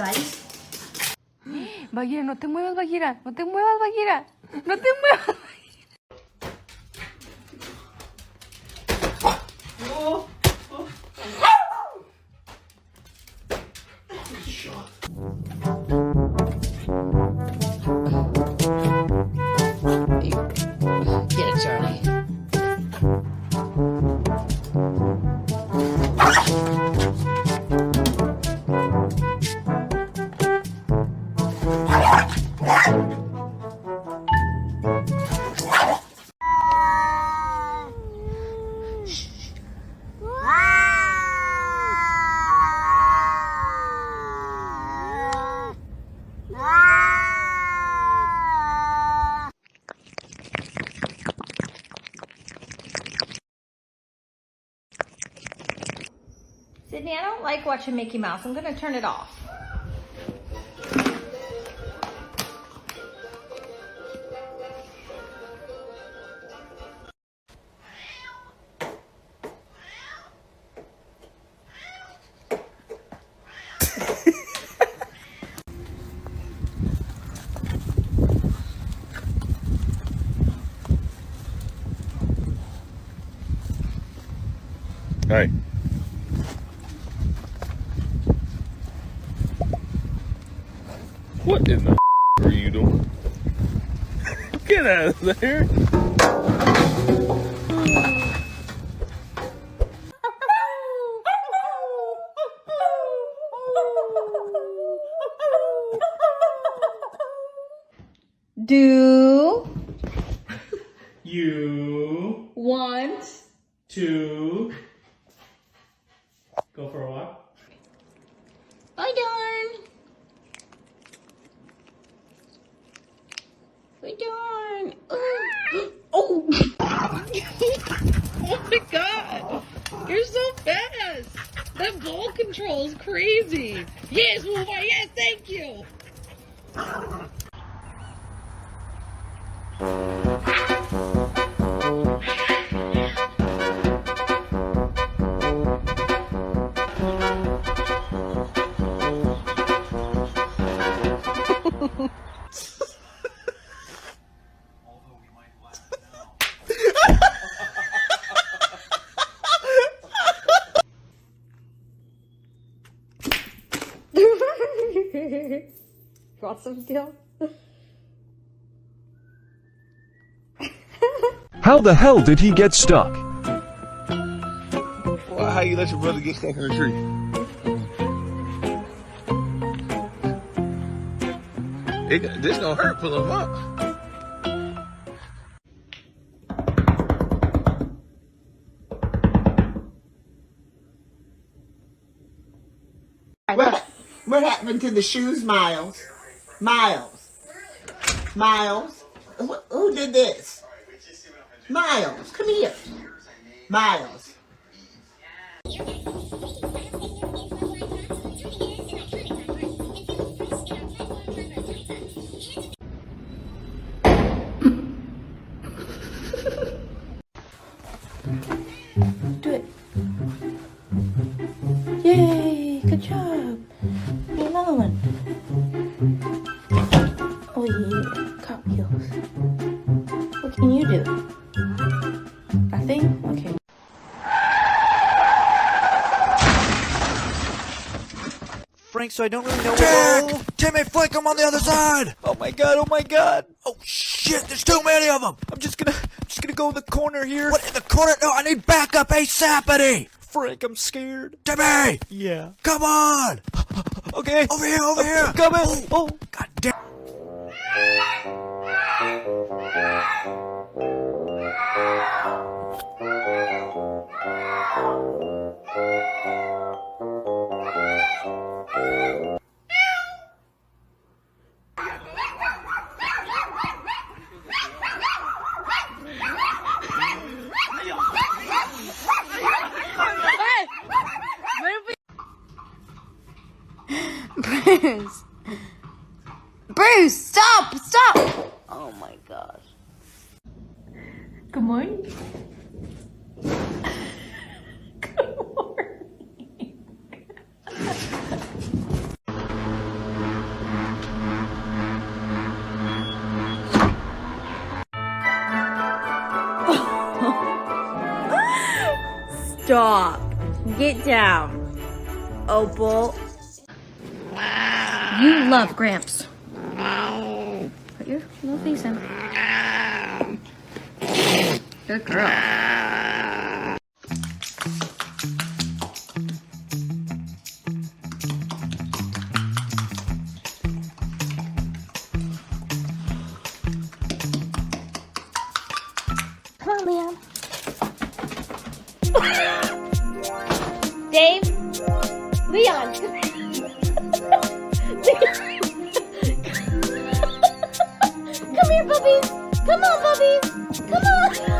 haces? Bagheera, no te muevas, Bagheera. No te muevas, Bagheera. No te muevas. Get it, Charlie. Sydney, I don't like watching Mickey Mouse. I'm going to turn it off. Hey. What in the are you doing? Get out of there. Do You want to go for a walk? Bye, darn. Bye, darn. Oh. Oh my God. You're so fast. That ball control is crazy. Yes, Wolfie. Yes, thank you. Want some still? How the hell did he get stuck? Well, how you let your brother get stuck in the tree? This gonna hurt. Pull him up. What happened to the shoes, Miles? Miles. Who did this? Miles, come here. Miles. Do it. Yay, good job. Need another one. Oh yeah, cartwheels. What can you do? Nothing? Okay. Frank, so I don't really know what. Timmy, flick him on the other side! Oh my god, oh my god! Oh shit, there's too many of them! I'm just gonna go in the corner here. What, in the corner? No, I need backup ASAPity! Frank, I'm scared. Timmy! Yeah. Come on! Okay. Over here, over here! Coming! Oh, god damn. Bruce, stop! Oh my gosh. Good morning. Good morning. Stop. Get down. Opal. You love Gramps. Put your little face in. Good girl. Come on, Leon. Dave? Leon! Come here, puppies! Come on, puppies! Come on!